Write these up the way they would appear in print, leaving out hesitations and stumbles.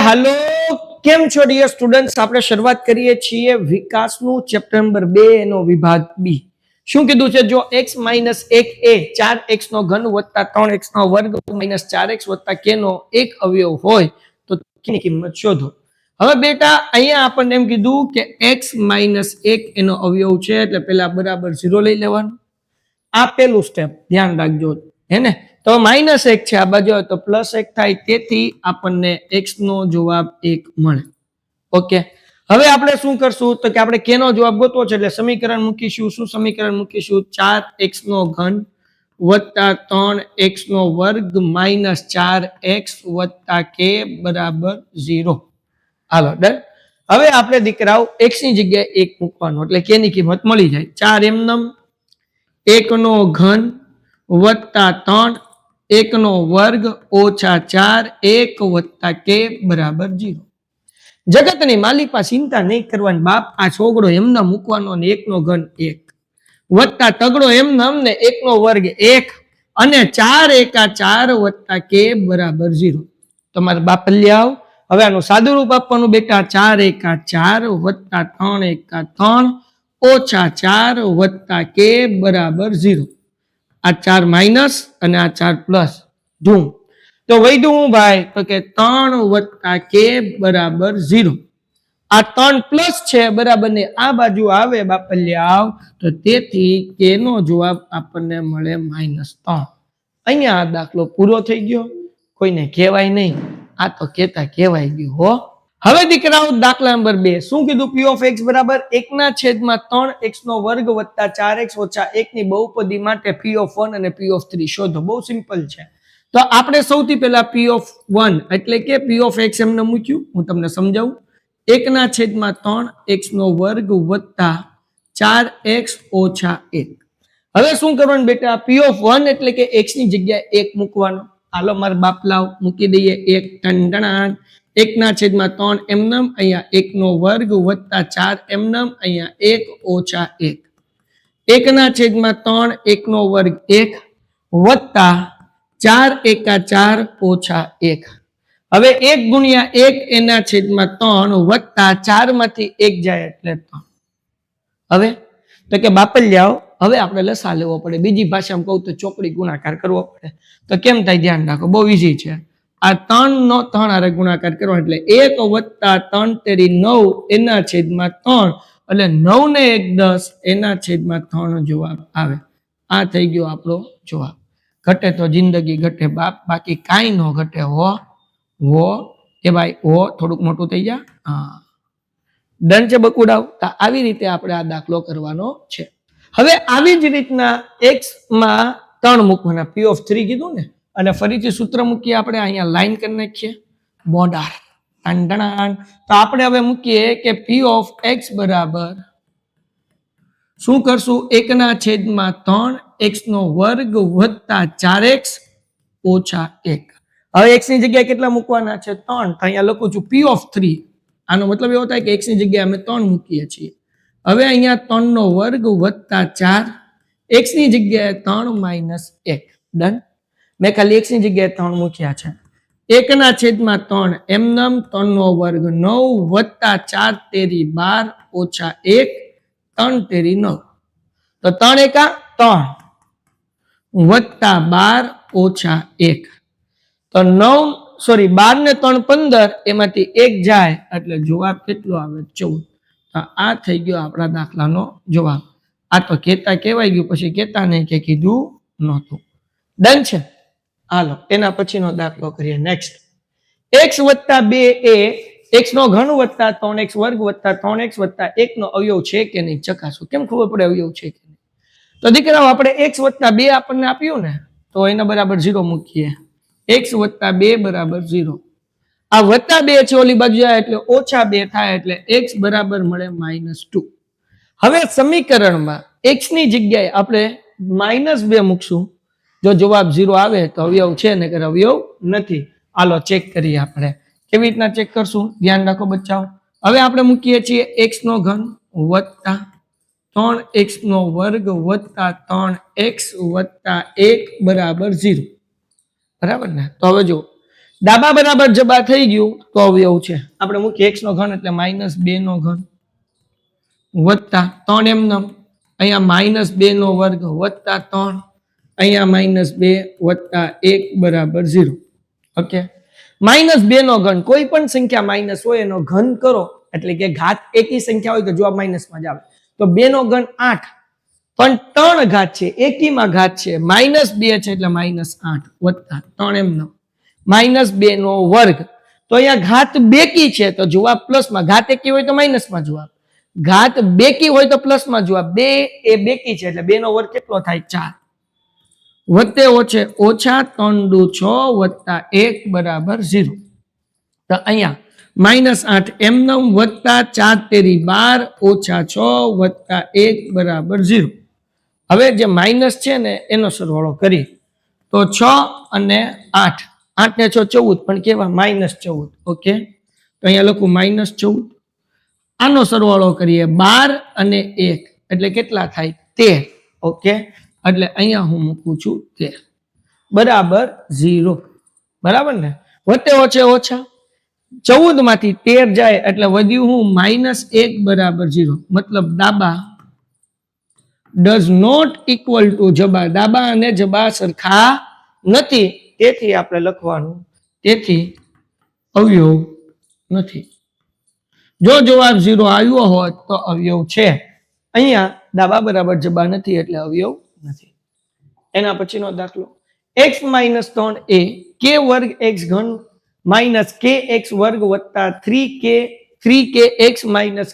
હાલો કેમ છો dear students આપણે શરૂઆત કરીએ છીએ વિકાસનું ચેપ્ટર નંબર 2 એનો વિભાગ બી શું કીધું છે જો x - 1 એ 4x નો ઘન વત્તા 3x નો વર્ગ માઈનસ 4x વત્તા k નો એક અવયવ હોય તો kની કિંમત શોધો। હવે બેટા અહીંયા આપણને એમ કીધું કે x - 1 એનો અવયવ છે એટલે પહેલા બરાબર 0 લઈ લેવાનું। આ પહેલું સ્ટેપ ધ્યાન રાખજો હે ને। તો -1 છે આ બાજુ તો +1 થાય તેથી આપણને x નો જવાબ 1 મળે। ઓકે હવે આપણે શું કરશું તો કે આપણે k નો જવાબ ગોતવો છે એટલે સમીકરણ મૂકીશું। શું સમીકરણ મૂકીશું 4x નો ઘન વત્તા 3x નો વર્ગ માઈનસ 4x વત્તા k બરાબર 0। હાલો ડન। હવે આપણે દીકરાઓ x ની જગ્યાએ 1 મૂકવાનું એટલે k ની કિંમત મળી જાય। 4 એમનમ 1 નો ઘન વત્તા 3 1 નો વર્ગ ઓછા 4 1 વત્તા k બરાબર 0। જગતની માલિકા ચિંતા નહીં કરવાની બાપ, આ છોકરો એમના મૂકવાનો ને 1 નો ઘન 1 વત્તા તગડો એમનામ ને 1 નો વર્ગ 1 અને 4 એકા 4 વત્તા k બરાબર 0। તમારે બાપ લ્યાવ હવે આનું સાદું રૂપ આપવાનું બેટા 4 એકા 4 વત્તા 3 એકા 3 ઓછા 4 વત્તા k બરાબર 0। આ 4 માઇનસ અને આ 4 પ્લસ ધૂમ તો વધ્યું હું ભાઈ તો કે 3 વત્તા k બરાબર 0। આ 3 પ્લસ છે બરાબર ને આ બાજુ આવે બાપલ્યાવ તો તેથી k નો જવાબ આપણને મળે -3। અહીંયા આ દાખલો પૂરો થઈ ગયો, કોઈને કહેવાય નહીં, આ તો કહેતા કહેવાય ગયું હો। હવે દીકરાઓ દાખલા નંબર 2 શું કીધું p of x બરાબર 1/3x નો વર્ગ વત્તા 4x ઓછા 1 ની બહુપદી માટે p of 1 અને p of 3 શોધો। બહુ સિમ્પલ છે। તો આપણે સૌથી પહેલા p of 1 એટલે કે p of x એમને મૂક્યું, હું તમને સમજાવું 1/3x નો વર્ગ વત્તા 4x ઓછા 1। હવે શું કરવાનું બેટા p of 1 એટલે કે x ની જગ્યાએ 1 મૂકવાનો। હાલો માર બાપ લાવ મૂકી દઈએ 1 ટંડણા 1/3 એમનમ અહીંયા 1 નો વર્ગ વત્તા 4 એમનમ અહીંયા 1 ઓછા 1 1/3 1 નો વર્ગ 1 વત્તા 4 એકા 4 ઓછા 1। હવે 1 ગુણ્યા 1 એના છેદમાં 3 વત્તા 4 માંથી 1 જાય એટલે 3। હવે તો કે બાપલ્યાઓ હવે આપણે લસા લેવો પડે, બીજી ભાષામાં કહું તો ચોકડી ગુણાકાર કરવો પડે। તો કેમ થાય ધ્યાન રાખો, બહુ ઈઝી છે। આ 3 નો 3 હારે ગુણાકાર કરવો એટલે 1 વત્તા 3 તેરી 9 એના છેદમાં 3 એટલે 9 ને 1 10 એના છેદમાં 3 જવાબ આવે। આ થઈ ગયો આપણો જવાબ। ઘટે તો જિંદગી ઘટે બાપ, બાકી કાંઈ ન ઘટે હો કે ભાઈ હો થોડુંક મોટું થઈ જા। હા ડન છે બકુડાવ। તો આવી રીતે આપણે આ દાખલો કરવાનો છે। હવે આવી જ રીતના x માં 3 મૂકવાના, p of 3 કીધું ને અને ફરીથી સૂત્ર મૂકીએ આપણે, અહીંયા લાઈન કરી નાખીએ બોર્ડર ટંડણાન। તો આપણે હવે મૂકીએ કે p of x બરાબર શું કરશું 1/3 x નો વર્ગ વત્તા 4x ઓછા 1। હવે x ની જગ્યાએ કેટલા મૂકવાના છે 3, તો અહીંયા લખું છું p of 3। આનો મતલબ એવો થાય કે x ની જગ્યાએ અમે 3 મૂકીએ છીએ। હવે અહીંયા 3 નો વર્ગ વત્તા 4 x ની જગ્યાએ 3 માઈનસ 1 ડન। મેં ખાલી x ની જગ્યાએ 3 મૂક્યા છે। 1/3 એમનમ 3 નો વર્ગ 9 વત્તા 4 તેરી 12 ઓછા 1 3 તેરી 9 તો 3 એકા 3 વત્તા 12 ઓછા 1 તો 12 ને 3 15 એમાંથી 1 જાય એટલે જવાબ કેટલો આવે 14। તો આ થઈ ગયો આપણા દાખલાનો જવાબ। આ તો કહેતા કહેવાય ગયું, પછી કહેતા નહીં કે કીધું નહોતું। ડન છે। હાલો એના પછીનો દાખલો કરીએ નેક્સ્ટ। x વત્તા 2 એ x નો ઘન વત્તા 3x વર્ગ વત્તા 3x વત્તા 1 નો અવયવ છે કે નહીં ચકાસો। કેમ ખબર પડે અવયવ છે કે નહીં? તો દીકરાઓ આપણે x વત્તા 2 આપણને આપ્યું ને તો એના બરાબર 0 મૂકીએ। x વત્તા 2 બરાબર 0। આ વત્તા 2 છે ઓલી બાજુ જાય એટલે ઓછા 2 થાય એટલે x બરાબર મળે -2। હવે સમીકરણમાં x ની જગ્યાએ આપણે -2 મૂકશું। જો જવાબ 0 આવે તો અવયવ છે ને કે અવયવ નથી। હાલો ચેક કરીએ આપણે કેવી રીતના ચેક કરશું, ધ્યાન રાખો બચ્ચાઓ। હવે આપણે મૂકીએ છીએ x નો ઘન વત્તા 3x નો વર્ગ વત્તા 3x વત્તા 1 બરાબર 0 બરાબર ને। તો હવે જો ડાબા બરાબર જબા થઈ ગયું તો અવયવ છે. આપણે મૂકીએ x નો ઘન એટલે -2 નો ઘન વત્તા 3 એમનેમ અહીંયા -2 નો વર્ગ વત્તા 3 અહીંયા -2 વત્તા 1 બરાબર 0. ઓકે, -2 નો ઘન, કોઈ પણ સંખ્યા માઇનસ હોય એનો ઘન કરો એટલે કે ઘાત એકી સંખ્યા હોય તો જવાબ માઇનસમાં જ આવે. તો 2 નો ઘન 8 પણ 3 ઘાત છે, એકીમાં ઘાત છે, -2 છે એટલે -8 વત્તા 3 એમનો -2 નો વર્ગ. તો અહીંયા ઘાત બેકી છે તો જવાબ પ્લસમાં, ઘાત એકી હોય તો માઇનસમાં જવાબ, ઘાત બેકી હોય તો પ્લસમાં જવાબ. 2 એ બેકી છે એટલે 2 નો વર્ગ કેટલો થાય? 4 વત્તે ઓછે ઓછા 3 દુ 6 વત્તા 1 બરાબર 0. તો અહીંયા -8 એમનેમ વત્તા 4 તેરી 12 ઓછા 6 વત્તા 1 બરાબર 0. હવે જે માઇનસ છે ને એનો સરવાળો કરી તો 6 અને 8, 8 ને 6 14 પણ કેવા? -14. ઓકે, તો અહીંયા લખું -14. આનો સરવાળો કરીએ 12 અને 1 એટલે કેટલા થાય? 13. ઓકે, એટલે અહીંયા હું મૂકું છું 13 બરાબર 0. બરાબર ને? વત્તે ઓછે ઓછા 14 માંથી 13 જાય એટલે વધ્યું હું -1 બરાબર 0. મતલબ ડાબા ડઝ નોટ ઇક્વલ ટુ જબા. ડાબા અને જબા સરખા નથી, તેથી આપણે લખવાનું તેથી અવયવ નથી. જો જવાબ 0 આવ્યો હોત તો અવયવ છે. અહીંયા ડાબા બરાબર જબા નથી એટલે અવયવ નથી. એના પછીનો દાખલો x - 3 એ k વર્ગ x ઘન માઇનસ kx વર્ગ વત્તા 3kx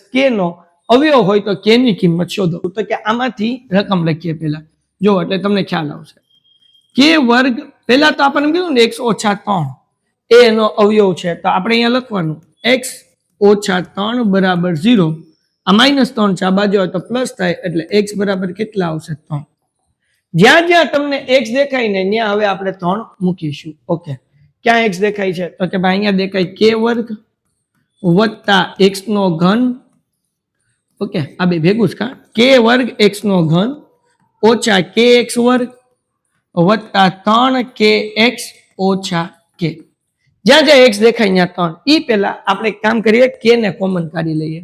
- k નો અવયવ હોય તો k ની કિંમત શોધો. તો કે આમાંથી રકમ લખીએ પહેલા, જો એટલે તમને ખ્યાલ આવશે. k વર્ગ પહેલા તો આપણને કીધું ને x - 3 એ એનો અવયવ છે, તો આપણે અહીંયા લખવાનું x - 3 બરાબર 0. આ -3 છે, આ બાજુ હોય તો પ્લસ થાય એટલે x બરાબર કેટલા આવશે? 3. જ્યાં જ્યાં તમને x દેખાય ને ત્યાં હવે આપણે 3 મૂકીશું. ઓકે, ક્યાં x દેખાય છે? તો કે ભાઈ અહીંયા દેખાય k વર્ગ વત્તા x નો ઘન. ઓકે, આ બે ભેગું જ કા, k વર્ગ x નો ઘન ઓછા kx વર્ગ વત્તા 3kx ઓછા k. જ્યાં જ્યાં x દેખાય ત્યાં 3. ઈ પહેલા આપણે કામ કરીએ, k ને કોમન કાઢી લઈએ.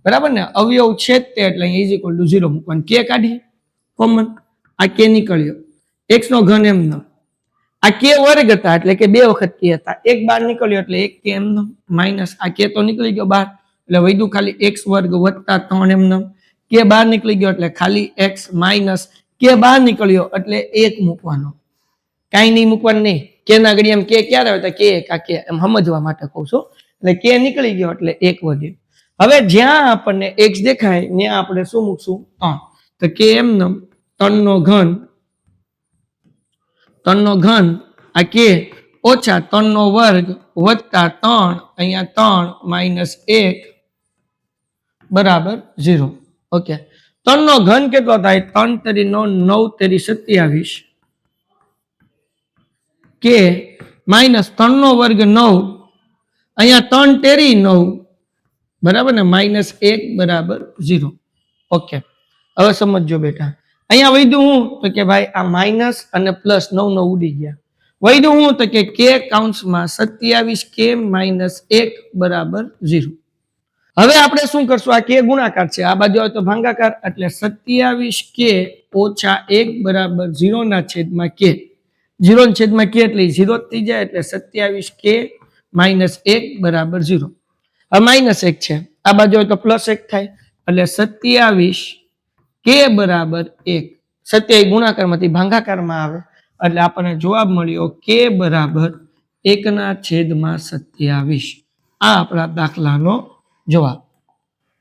બરાબર ને? અવયવ છે તે એટલે અહીં ઇઝ ઇક્વલ ટુ 0 મૂકવાનું. k કાઢીએ કોમન, આ k નીકળ્યો, x નો ઘન એમનો, આ k વર્ગ હતા એટલે કે 2 વખત k હતા, એક બહાર નીકળ્યો એટલે 1 k એમનો માઇનસ આ k તો નીકળી ગયો બહાર એટલે વધ્યું ખાલી x વર્ગ વત્તા 3 એમનો, k બહાર નીકળી ગયો એટલે ખાલી x માઇનસ k બહાર નીકળ્યો એટલે 1 મૂકવાનો, કાંઈ નહીં મૂકવાનું નહીં. k ના ઘડી એમ k ક્યારે આવે તો k આ k એમ સમજવા માટે કહું છું. એટલે k નીકળી ગયો એટલે 1 વધ્યો. હવે જ્યાં આપણને x દેખાય ત્યાં આપણે શું મૂકશું? 3. તો k એમનો 3 નો ઘન આ k ઓછા 3 નો વર્ગ વત્તા 3 અહીંયા 3 માઇનસ 1 બરાબર 0. ઓકે, 3 નો ઘન કેટલો થાય? 3 તેરી 9, 9 તેરી 27, k માઇનસ 3 નો વર્ગ 9 અહીંયા 3 તેરી 9 બરાબર ને, -1 બરાબર 0. ઓકે, હવે સમજો બેટા, અહીંયા વધ્યું હું તો કે ભાઈ આ માઇનસ અને પ્લસ 9 નો ઉડી ગયા. વધ્યું હું તો કે k કૌંસમાં 27k માઇનસ 1 બરાબર 0. હવે આપણે શું કરશું? આ k ગુણાકાર છે, આ બાજુ આવે તો ભાગાકાર એટલે 27k ઓછા 1 બરાબર 0 ના છેદમાં k. 0 ના છેદમાં k એટલે 0 થઈ જાય એટલે 27k માઇનસ 1 બરાબર 0. હવે -1 છે, આ બાજુ હોય તો +1 થાય એટલે 27k બરાબર 1. 27 ગુણાકારમાંથી ભાગાકારમાં આવે એટલે આપણને જવાબ મળ્યો k બરાબર 1/27. આ આપણા દાખલાનો જવાબ.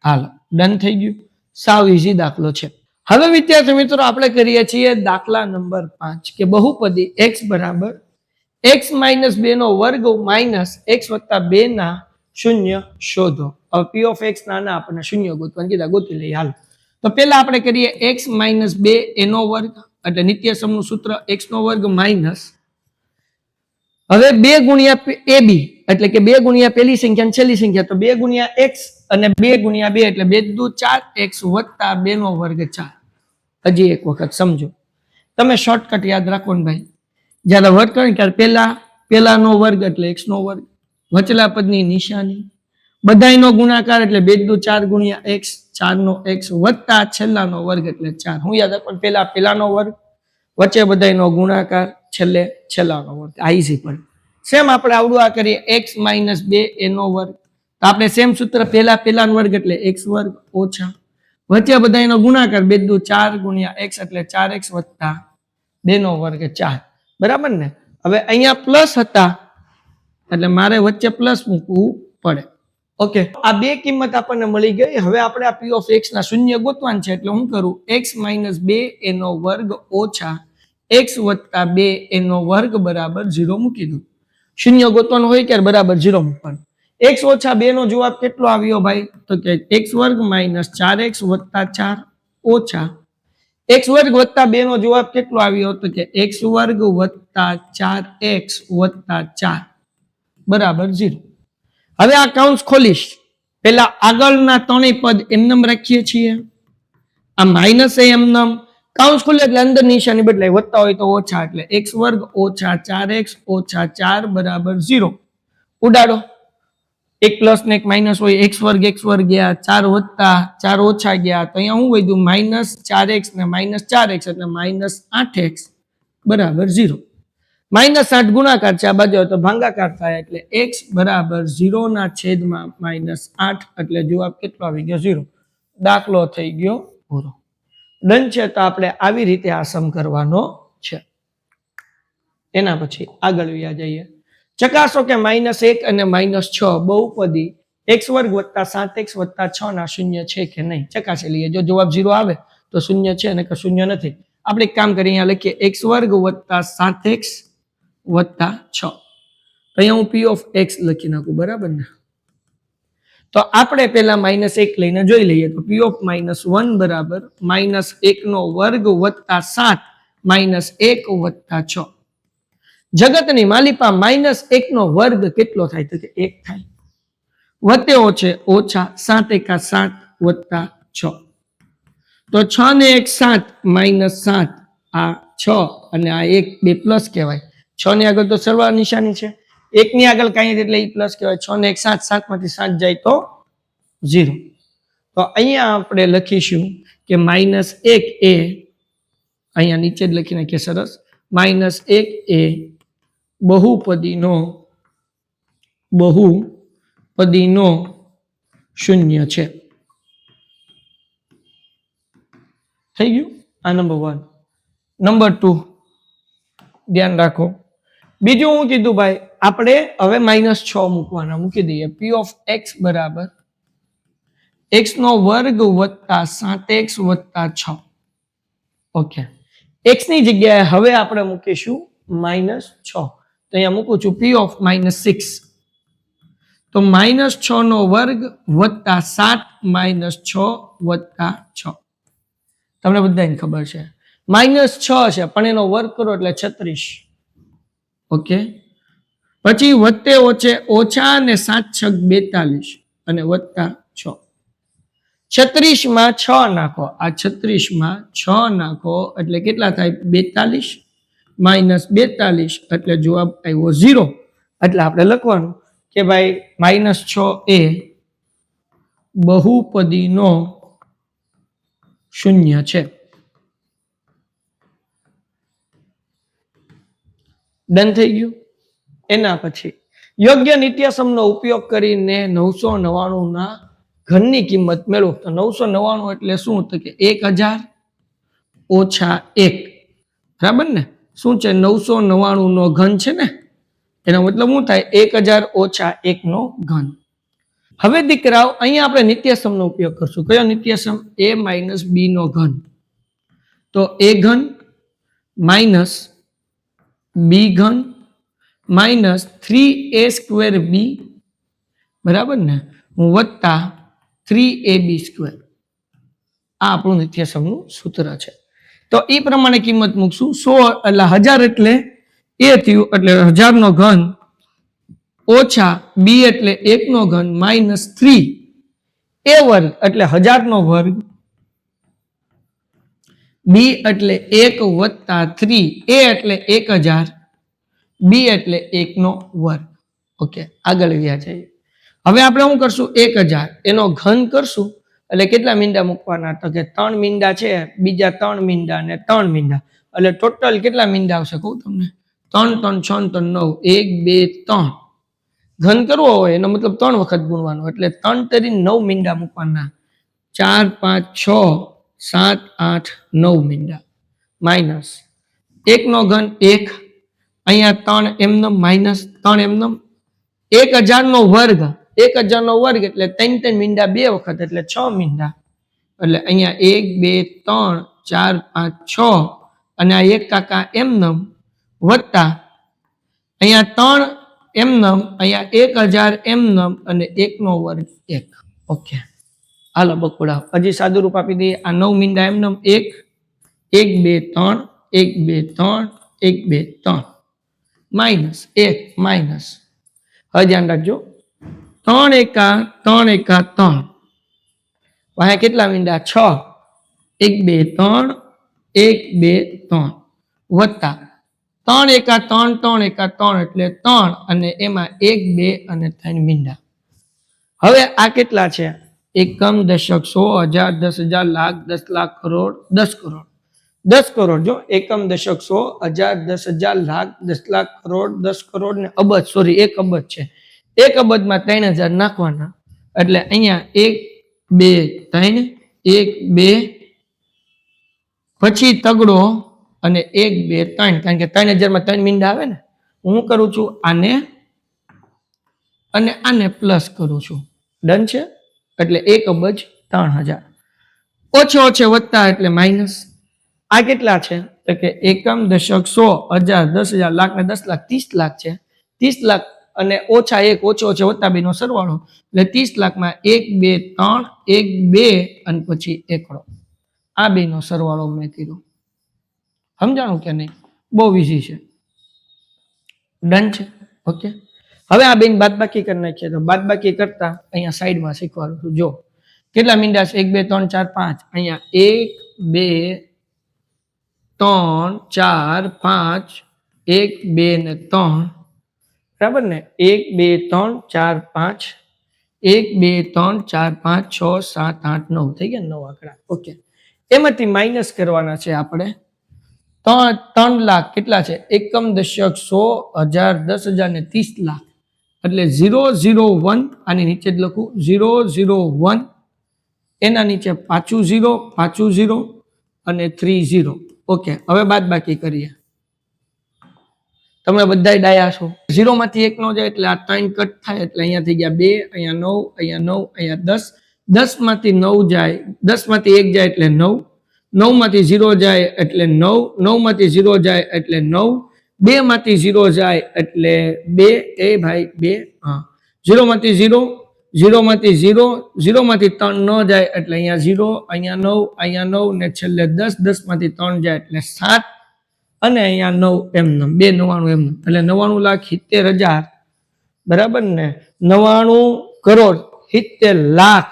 હાલો, ડન થઈ ગયું. સાવ ઈઝી દાખલો છે. હવે વિદ્યાર્થી મિત્રો આપણે કરીએ છીએ દાખલા નંબર 5 કે બહુપદી x બરાબર x - 2 નો વર્ગ માઇનસ x વત્તા 2 ના શૂન્ય શોધો. હવે p ઓફ x ના આપણને શૂન્ય ગોતવાનું કીધા, ગોતી લઈએ. હાલ, તો પહેલા આપણે કરીએ x - 2 એનો વર્ગ એટલે નિત્યસમનું સૂત્ર x નો વર્ગ માઇનસ હવે 2 ગુણ્યા ab એટલે કે 2 ગુણ્યા પહેલી સંખ્યા અને છેલ્લી સંખ્યા, તો 2 ગુણ્યા x અને 2 ગુણ્યા 2 એટલે 2 દુ 4x વત્તા 2 નો વર્ગ 4. હજી એક વખત સમજો, તમે શોર્ટકટ યાદ રાખો ને ભાઈ, જ્યારે વર્ગ કરો ત્યારે પહેલા p પેલાનો વર્ગ એટલે x નો વર્ગ, વચલા પદની નિશાની, બધાયનો ગુણાકાર એટલે 2 દુ 4 ગુણ્યા x, 4 નો x વત્તા છેલ્લાનો વર્ગ એટલે 4. હું યાદ રાખો પેલાનો વર્ગ, વચ્ચે બધાયનો ગુણાકાર, છેલ્લે છેલ્લાનો વર્ગ. આ ઈઝી પડે. સેમ આપણે આવડું આ કરીએ x - 2 એનો વર્ગ, તો આપણે સેમ સૂત્ર પેલાનો વર્ગ એટલે x વર્ગ ઓછા વચ્ચે બધાયનો ગુણાકાર 2 દુ 4 ગુણ્યા x એટલે 4x વત્તા 2 નો વર્ગ 4. બરાબર ને? હવે અહીંયા પ્લસ હતા એટલે મારે વચ્ચે પ્લસ મૂકવું પડે. ઓકે, આ બે કિંમત આપણને મળી ગઈ. હવે આપણે આ p of x ના શૂન્ય ગોતવાનું છે એટલે હું કરું x - 2 એનો વર્ગ ઓછા x વત્તા 2 એનો વર્ગ બરાબર 0 મૂકી દઉં. શૂન્ય ગોતવાનું હોય ત્યારે બરાબર 0 મૂકવાનું. x ઓછા 2 નો જવાબ કેટલો આવ્યો ભાઈ? તો કે x વર્ગ માઇનસ 4x વત્તા 4 ઓછા x વર્ગ વત્તા 2 નો જવાબ કેટલો આવ્યો? તો કે x વર્ગ વત્તા 4x વત્તા 4 બરાબર 0. હવે આ કૌંસ ખોલીશ. પેલા આગળના ત્રણેય પદ એમનેમ રાખીએ છીએ, આ માઇનસ એ એમનેમ, કૌંસ ખુલે એટલે અંદર નિશાની બદલાય, વત્તા હોય તો ઓછા એટલે x વર્ગ ઓછા 4x ઓછા 4 બરાબર 0. ઉડાડો, એક પ્લસ ને એક માઇનસ હોય, x વર્ગ ગયા, 4 વત્તા 4 ઓછા ગયા, તો અહીંયા હું વધ્યું માઇનસ 4x ને માઇનસ 4x એટલે માઇનસ 8x બરાબર 0. માઇનસ 8 ગુણાકાર છે, આ બાજુ તો ભાંગાકાર થાય એટલે x બરાબર 0 ના છેદમાં માઇનસ 8 એટલે જવાબ કેટલો આવી ગયો? 0. દાખલો થઈ ગયો પૂરો. ડન છે. તો આપણે આવી રીતે આ સમ કરવાનો છે. એના પછી આગળ વ્યા જઈએ. ચકાસો કે -1 અને -6 બહુપદી x વર્ગ વત્તા 7x વત્તા 6 ના શૂન્ય છે કે નહીં. ચકાસી લઈએ. જો જવાબ 0 આવે તો શૂન્ય છે અને કે શૂન્ય નથી. આપણે એક કામ કરીએ, અહીંયા લખીએ x વર્ગ વત્તા 7x વત્તા 6. તો અહીંયા હું p of x લખી નાખું. બરાબર ને? તો આપણે પેલા -1 લઈને જોઈ લઈએ. તો p of -1 બરાબર -1 નો વર્ગ વત્તા 7 -1 વત્તા 6. જગતની માલિપા -1 નો વર્ગ કેટલો થાય? તો કે 1 થાય. વત્તે છે ઓછા 7 એકા 7 વત્તા 6. તો 6 ને 1 7 -7 આ 6 અને આ 1 બે પ્લસ કહેવાય. 6 ની આગળ તો સરવાળા નિશાની છે, 1 ની આગળ કાંઈ એટલે એ પ્લસ કહેવાય. 6 ને 1 7, 7 માંથી 7 જાય તો 0. તો અહીંયા આપણે લખીશું કે -1 એ અહીંયા નીચે જ લખી નાખીએ. સરસ. -1 એ બહુપદીનો શૂન્ય છે. થઈ ગયું. આ નંબર 1. નંબર 2 ધ્યાન રાખો. બીજું હું કીધું ભાઈ, આપણે હવે -6 મૂકવાના, મૂકી દઈએ. p of x બરાબર x નો વર્ગ વત્તા 7x વત્તા 6. ઓકે, x ની જગ્યાએ હવે આપણે મૂકીશું -6. તો અહીંયા મૂકું છું p of -6. તો -6 નો વર્ગ વત્તા 7 -6 વત્તા 6. તમને બધાને ખબર છે -6 છે પણ એનો વર્ગ કરો એટલે 36. ઓકે, પછી વત્તે ઓછા અને 7 × 6 42 અને વત્તા 6. 36 માં 6 નાખો, આ 36 માં 6 નાખો એટલે કેટલા થાય? 42 -42 એટલે જવાબ આવ્યો 0. એટલે આપણે લખવાનું કે ભાઈ -6 એ બહુપદીનો શૂન્ય છે. ડન થઈ ગયું. એના પછી યોગ્ય નિત્યસમનો ઉપયોગ કરીને 999 ના ઘનની કિંમત મેળવો. તો 999 એટલે શું? તો કે 1000 ઓછા 1. બરાબર ને? શું છે? 999 નો ઘન છે ને, એનો મતલબ શું થાય? 1000 ઓછા 1 નો ઘન. હવે દીકરાઓ અહીંયા આપણે નિત્યસમનો ઉપયોગ કરશું. કયો નિત્યસમ? a - b નો ઘન. તો a ઘન માઇનસ b ઘન માઇનસ 3a² b બરાબર ને, વત્તા 3ab². આ આપણું નિત્યસમનું સૂત્ર છે. તો એ પ્રમાણે કિંમત મૂકશું. 100 એટલે 1000 એટલે a થયું એટલે 1000 નો ઘન ઓછા b એટલે 1 નો ઘન માઇનસ 3 a વર્ગ એટલે 1000 નો વર્ગ, b એટલે 1 વત્તા 3 a એટલે 1000 બી એટલે 1 નો વર્ગ. ઓકે, આગળ વ્યા જઈએ. હવે આપણે શું કરશું? 1000 એનો ઘન કરશું એટલે કેટલા મીંડા મૂકવાના? તો કે 3 મીંડા છે, બીજા 3 મીંડા અને 3 મીંડા, એટલે ટોટલ કેટલા મીંડા આવશે કહું તમને? 3 3 6 3 9, 1 2 3. ઘન કરવો હોય એનો મતલબ 3 વખત ગુણવાનો, એટલે 3 તરી 9 મીંડા મૂકવાના. 4 5 6 7 8 9 મીંડા માઇનસ 1 નો ઘન 1, અહીંયા 3 એમનેમ માઇનસ 3 એમનેમ, 1000 નો વર્ગ, 1000 નો વર્ગ એટલે 3 3 મીંડા 2 વખત એટલે 6 મીંડા, એટલે અહીંયા 1 2 3 4 5 6 અને આ 1 કાકા એમનેમ વત્તા અહીંયા 3 એમનેમ, અહીંયા 1000 એમનેમ અને 1 નો વર્ગ 1. ઓકે, હાલો બકુડા હજી સાદું રૂપ આપી દઈએ. આ 9 મીંડા એમનેમ 1 1 2 3 1 2 3 1 2 3 માઇનસ 1 માઇનસ, હવે ધ્યાન રાખજો 3 એકા 3 એકા 3, અહીંયા કેટલા મીંડા? 6, 1 2 3 1 2 3 વત્તા 3 એકા 3 3 એકા 3 એટલે 3 અને એમાં 1 2 અને 3 મીંડા. હવે આ કેટલા છે? એકમ, દશક, 100 1000 10,000 લાખ 10 લાખ કરોડ 10 કરોડ 10 કરોડ. જો એકમ, દશક, 100 1000 10,000 લાખ 10 લાખ કરોડ 10 કરોડ ને અબજ, સોરી 1 અબજ છે. 1 અબજમાં 3000 નાખવાના, એટલે અહીંયા 1 2 3 1 2 પછી તગડો અને 1 2 3, કારણ કે 3000 માં 3 મીંડા આવે ને. હું કરું છું આને અને આને પ્લસ કરું છું. ડન છે? એટલે 1 અબજ 3000. ઓછે ઓછે વધતા એટલે માઇનસ. આ કેટલા છે? તો કે એકમ, દશક, 100 1000 10,000 લાખ ને 10 લાખ 30 લાખ છે. 30 લાખ અને ઓછા 1 ઓછે ઓછે વધતા 2 નો સરવાળો, એટલે 30 લાખમાં 1 2 3 1 2 અને પછી એકડો. આ 2 નો સરવાળો મેં કર્યો. સમજાણું કે નહીં? બહુ ઈઝી છે. ડન છે? ઓકે, હવે આ બેન બાદબાકી કરી નાખીએ. તો બાદબાકી કરતા અહીંયા સાઈડમાં શીખવાડું છું. જો કેટલા મીંડા છે? 1 2 3 4 5, અહીંયા 1 2 3 4 5 1 2 ને 3, બરાબર ને? 1 2 3 4 5 1 2 3 4 5 6 7 8 9 થઈ ગયા 9 આંકડા. ઓકે, એમાંથી માઇનસ કરવાના છે આપણે 3 લાખ. કેટલા છે? એકમ, દશક, 100 1000 10,000 ને 30 લાખ, એટલે 001 આની નીચે જ લખું 001, એના નીચે પાછું 0 અને 30. ઓકે, હવે બાદ બાકી કરીએ. તમે બધા ડાયા છો. 0 માંથી 1 નો જાય એટલે આ 3 કટ થાય, એટલે અહીંયા થઈ ગયા 2, અહીંયા 9 અહીંયા 9 અહીંયા 10, 10 માંથી 9 જાય, 10 માંથી 1 જાય એટલે 9, 9 માંથી 0 જાય એટલે 9, 9 માંથી 0 જાય એટલે 9, 2 માંથી 0 જાય એટલે 2, એ ભાઈ 2, હા 0 માંથી 0, 0 માંથી 0, 0 માંથી 3 ન જાય એટલે અહીંયા 0, અહીંયા 9 ને છેલ્લે 10, 10 માંથી 3 જાય એટલે 7 અને અહીંયા 9 એમનેમ 299 એમનેમ, એટલે 99,70,000, બરાબર ને? 99 કરોડ 70 લાખ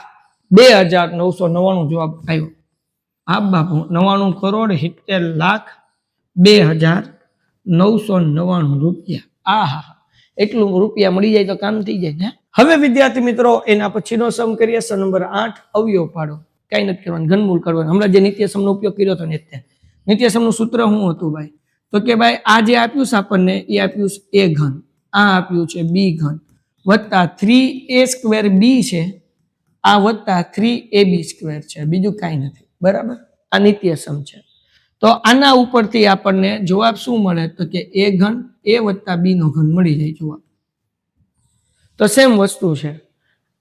2,999 જવાબ આવ્યો. હા બાપુ, 99 કરોડ 70 લાખ 2,999 રૂપિયા. આહા, એટલું રૂપિયા મળી જાય તો કામ થઈ જાય ને. હવે વિદ્યાર્થી મિત્રો, એના પછીનો સમ કરીએ. સમ નંબર 8, અવયવ પાડો. કઈ નથી કરવાનું, ઘનમૂળ કરવાનું. હમણાં જે નિત્યસમનો ઉપયોગ કર્યો હતો ને, નિત્યસમનું સૂત્ર શું હતું ભાઈ? તો કે ભાઈ આ જે આપ્યું છે આપણને, એ આપ્યું છે a ઘન, આ આપ્યું છે b ઘન, વત્તા 3a² b છે, આ વત્તા 3ab² છે, બીજું કાંઈ નથી. બરાબર? આ નિત્યસમ છે. તો આના ઉપરથી આપણને જવાબ શું મળે? તો કે a ઘન a વત્તા b નો ઘન મળી જાય જવાબ. તો સેમ વસ્તુ છે.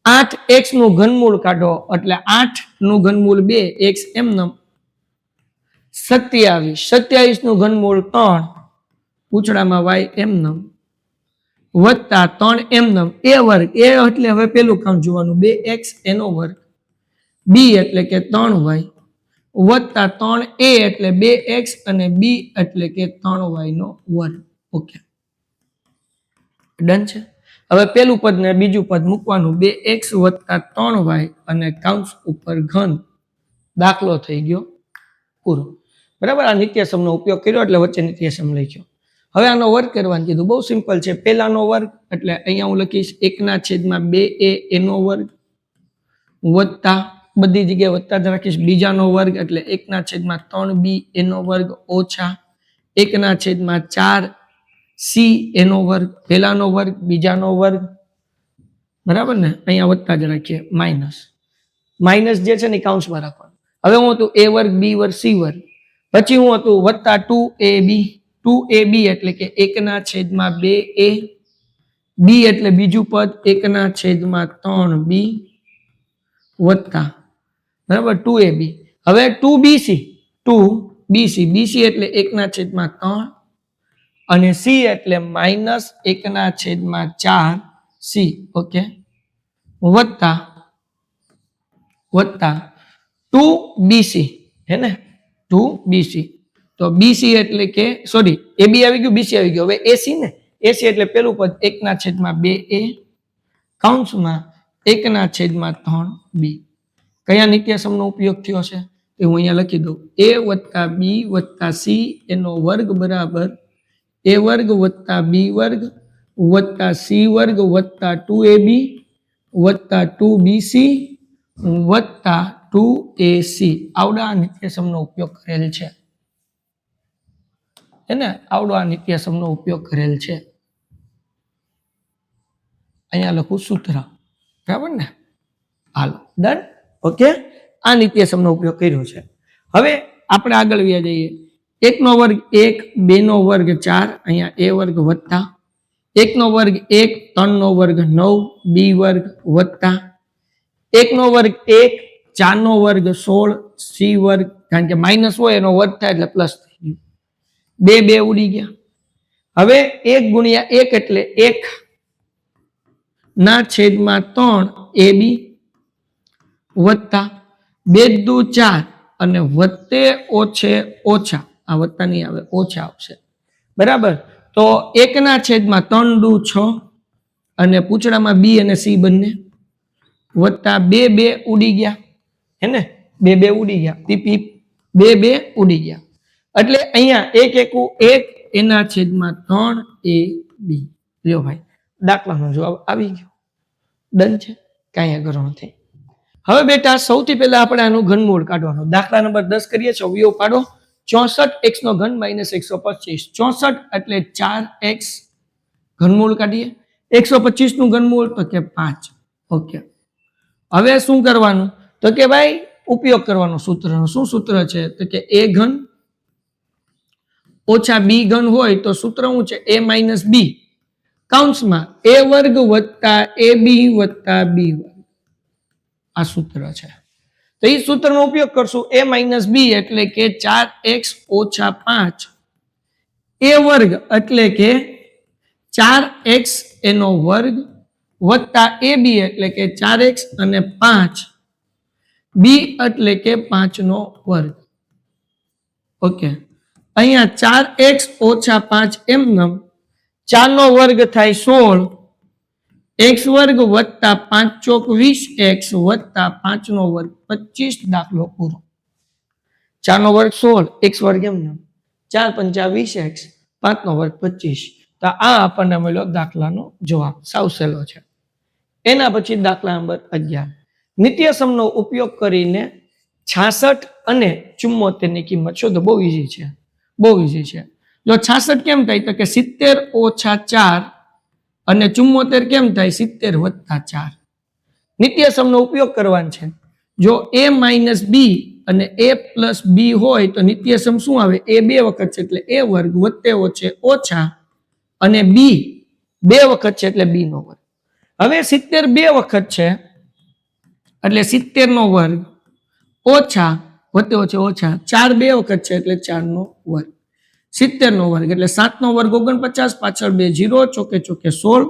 8x નું ઘનમૂળ કાઢો એટલે 8 નું ઘનમૂળ 2, x એમનેમ 27, 27 નું ઘનમૂળ 3, પૂછડામાં y એમનેમ, વત્તા 3 એમનેમ a વર્ગ, a એટલે હવે પેલું કામ જોવાનું 2x એનો વર્ગ, b એટલે કે 3y, વત્તા 3a એટલે 2x અને b એટલે કે 3y નો વર્ગ. ઓકે, ડન છે. હવે પેલું પદ ને બીજું પદ મૂકવાનું, 2x વત્તા 3y અને કૌંસ ઉપર ઘન. દાખલો થઈ ગયો પૂરો. બરાબર? આ નિત્યસમનો ઉપયોગ કર્યો એટલે વચ્ચે નિત્યસમ લખ્યો. હવે આનો વર્ગ કરવાનું કીધું, બહુ સિમ્પલ છે. પહેલાનો વર્ગ એટલે અહીંયા હું લખીશ 1/2a એનો વર્ગ વત્તા, બધી જગ્યાએ વત્તા જ રાખીશ, બીજાનો વર્ગ એટલે 1/3b એનો વર્ગ ઓછા 1/4c એનો વર્ગ, પહેલાનો વર્ગ બીજાનો વર્ગ, બરાબર ને, અહીંયા વત્તા જ રાખીએ, માઇનસ જે છે ને કાઉન્સમાં રાખવાનું. હવે હું હતું a વર્ગ b વર્ગ c વર્ગ, પછી હું હતું વત્તા 2ab એટલે કે 1/2a, b એટલે બીજું પદ 1/3b વત્તા, બરાબર, 2ab. હવે 2bc bc એટલે 1/3 અને c એટલે -1/4c. ઓકે, વત્તા 2bc હે ને, 2bc. તો bc એટલે કે સોરી ab આવી ગયું, bc આવી ગયું. હવે ac ને, ac એટલે પેલું પદ 1/2a કાઉન્સમાં 1/3b. કયા નિત્યસમનો ઉપયોગ થયો છે તે હું અહીંયા લખી દઉં. a વત્તા b વત્તા c એનો વર્ગ બરાબર a વર્ગ વત્તા b વર્ગ વત્તા c વર્ગ વત્તા 2ab વત્તા 2bc વત્તા 2ac. આવડા નિત્યસમનો ઉપયોગ કરેલ છે એને, આવડો આ નિત્યસમનો ઉપયોગ કરેલ છે. અહીંયા લખું સૂત્ર, બરાબર ને. હાલો, ડન. ઓકે, આ નિત્યસમનો ઉપયોગ કર્યો છે. હવે આપણે આગળ વ્યા જઈએ. 1નો વર્ગ 1, 2નો વર્ગ 4, અહીંયા a વર્ગ વત્તા 1નો વર્ગ 1, 3નો વર્ગ 9, b વર્ગ વત્તા 1નો વર્ગ 1, 4નો વર્ગ 16, c વર્ગ, કારણ કે માઇનસ હોય એનો વર્ગ થાય એટલે પ્લસ થઈ ગયું, 2 ઉડી ગયા. હવે 1 ગુણ્યા 1 એટલે 1/3ab વત્તા 2 દુ 4 અને વત્તે ઓછે ઓછા, આ વત્તા નહીં આવે, ઓછા આવશે, બરાબર. તો 1/3 દુ 6 અને પૂછડામાં b અને c બંને વત્તા 2 ઉડી ગયા હે ને, 2 ઉડી ગયા, પીપી 2 ઉડી ગયા. એટલે અહીંયા 1 એકુ 1 એના છેદમાં 3ab. લ્યો ભાઈ, દાખલાનો જવાબ આવી ગયો. ડન છે, કાંઈ આગળ નથી. હવે બેટા સૌથી પહેલા આપણે આનું ઘનમૂળ કાઢવાનું. દાખલા નંબર 10 કરીએ છીએ, અવયવ પાડો. 64x નો ઘન -125. 64 એટલે 4x, ઘનમૂળ કાઢીએ. 125 નું ઘનમૂળ તો કે 5. ઓકે, હવે શું કરવાનું તો કે ભાઈ ઉપયોગ કરવાનો સૂત્રનો. શું સૂત્ર છે તો કે a ઘન ઓછા b ઘન હોય તો સૂત્ર શું છે, a માઇનસ b કાઉન્સમાં a વર્ગ વત્તા ab વત્તા b વર્ગ. આ સૂત્ર છે. તો એ સૂત્રનો ઉપયોગ કરશું. a માઇનસ b એટલે કે 4x ઓછા 5 a વર્ગ એટલે કે 4x એનો વર્ગ વત્તા ab એટલે કે 4x અને 5 b એટલે કે 5 નો વર્ગ. ઓકે, અહીંયા 4x ઓછા 5 એમનેમ 4 નો વર્ગ થાય 16, x વર્ગ વત્તા 5 ચોક 20x વત્તા 5 નો વર્ગ 25. દાખલો પૂરો. 4 નો વર્ગ 16, x વર્ગ એમનેમ 4 પંચા 20x, 5 નો વર્ગ 25. તો આ આપણને મળ્યો દાખલાનો જવાબ. સાવ સહેલો છે. એના પછી દાખલા નંબર 11. નિત્યસમનો ઉપયોગ કરીને 66 અને 74 ની કિંમત શોધો. બહુ ઈઝી છે, બહુ ઈઝી છે. જો 66 કેમ થાય તો કે 70 ઓછા 4 અને 74 કેમ થાય 70 વત્તા 4. નિત્યસમનો ઉપયોગ કરવાનો છે. જો a માઇનસ b અને a પ્લસ b હોય તો નિત્યસમ શું આવે, a 2 વખત છે એટલે a વર્ગ વત્તે ઓછે ઓછા અને b 2 વખત છે એટલે b નો વર્ગ. હવે 70 2 વખત છે એટલે 70 નો વર્ગ ઓછા વત્તે ઓછે ઓછા 4 2 વખત છે એટલે 4 નો વર્ગ. 70 નો વર્ગ એટલે 7 નો વર્ગ 49, પાછળ 2 0, ચોકે ચોકે 16.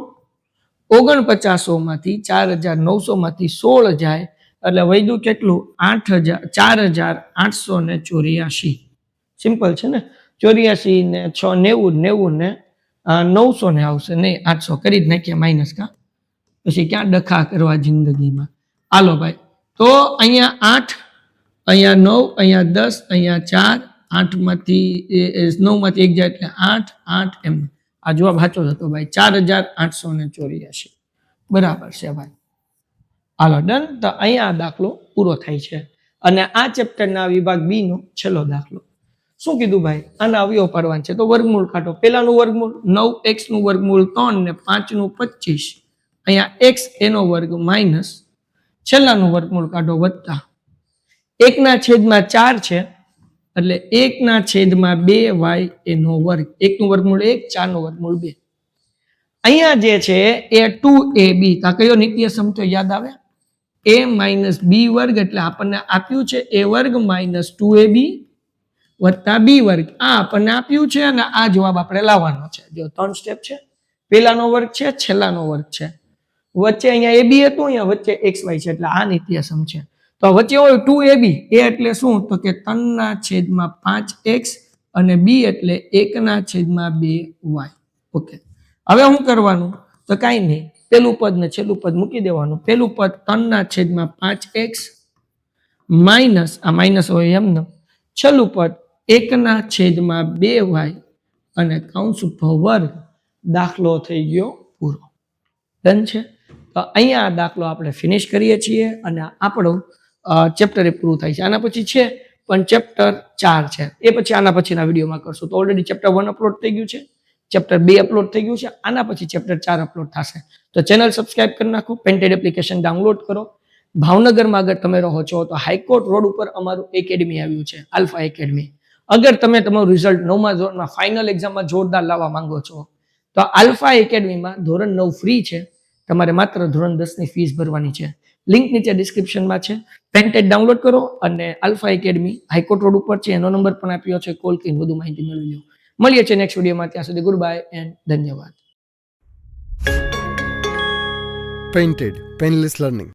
4900 માંથી 4900 માંથી 16 જાય એટલે વધ્યું કેટલું, 4884. સિમ્પલ છે ને. 84 ને 6 90, 90 ને 900 ને આવશે, નહીં 800 કરી જ નાખ્યા માઇનસ. કા પછી ક્યાં ડખા કરવા જિંદગીમાં. હાલો ભાઈ, તો અહીંયા 8, અહીંયા 9, અહીંયા 10, અહીંયા 4, 8 માંથી 9 માંથી 1 જાય એટલે 8 8 એમ આ જવાબ સાચો હતો ભાઈ 4884 બરાબર છે ભાઈ હાલો ડન તો અહીંયા આ દાખલો પૂરો થાય છે અને આ ચેપ્ટરના વિભાગ બી નો છેલ્લો દાખલો શું કીધું ભાઈ આના અવયવ પાડવાના છે તો વર્ગમૂળ કાઢો પેલાનું વર્ગમૂળ 9x નું વર્ગમૂળ 3 ને 5 નું 25 અહીંયા x એનો વર્ગ માઇનસ છેલ્લાનું વર્ગમૂળ કાઢો વત્તા 1/4 છે એટલે 1/2y એનો વર્ગ 1 નું વર્ગમૂળ 1 4 નું વર્ગમૂળ 2 અહીંયા જે છે એ 2ab તા કયો નિત્યસમ તો યાદ આવે a માઇનસ b વર્ગ એટલે આપણને આપ્યું છે a વર્ગ માઇનસ 2ab વત્તા b વર્ગ આ આપણને આપ્યું છે અને આ જવાબ આપણે લાવવાનો છે જો 3 સ્ટેપ છે પેલાનો વર્ગ છે છેલ્લાનો વર્ગ છે વચ્ચે અહીંયા ab હતું અહીંયા વચ્ચે xy છે એટલે આ નિત્યસમ છે તો વચ્ચે હોય 2ab a એટલે શું તો કે 3/5x અને b એટલે 1/2y ઓકે હવે શું કરવાનું તો કાંઈ નહીં પેલું પદ ને છેલ્લું પદ મૂકી દેવાનું પેલું પદ 3/5x માઇનસ આ માઇનસ હોય એમને છેલ્લું પદ 1/2y અને કૌંસ વર્ગ દાખલો થઈ ગયો પૂરો ડન છે તો અહીંયા આ દાખલો આપણે ફિનિશ કરીએ છીએ અને આપણું ચેપ્ટર એ પૂરું થાય છે આના પછી છે પણ ચેપ્ટર 4 છે એ પછી આના પછીના વિડીયોમાં કરશું તો ઓલરેડી ચેપ્ટર 1 અપલોડ થઈ ગયું છે ચેપ્ટર 2 અપલોડ થઈ ગયું છે આના પછી ચેપ્ટર 4 અપલોડ થશે તો ચેનલ સબસ્ક્રાઇબ કરી નાખો પેન્ટેડ એપ્લિકેશન ડાઉનલોડ કરો ભાવનગરમાં અગર તમે રહો છો તો હાઈકોર્ટ રોડ ઉપર અમારું એકેડમી આવ્યું છે આલ્ફા એકેડમી અગર તમે તમારું રિઝલ્ટ 9મા ધોરણમાં ફાઇનલ એક્ઝામમાં જોરદાર લાવવા માંગો છો તો આલ્ફા એકેડમીમાં ધોરણ 9 ફ્રી છે તમારે માત્ર ધોરણ 10 ની ફીસ ભરવાની છે લિંક નીચે ડિસ્ક્રિપ્શનમાં છે પેન્ટેડ ડાઉનલોડ કરો અને આલ્ફા એકેડમી હાઈકોર્ટ રોડ ઉપર છે એનો નંબર પણ આપ્યો છે કોલ કરીને વધુ માહિતી મેળવી લો મળીએ છીએ નેક્સ્ટ વિડીયોમાં ત્યાં સુધી ગુડ બાય એન્ડ ધન્યવાદ Painted Painless Learning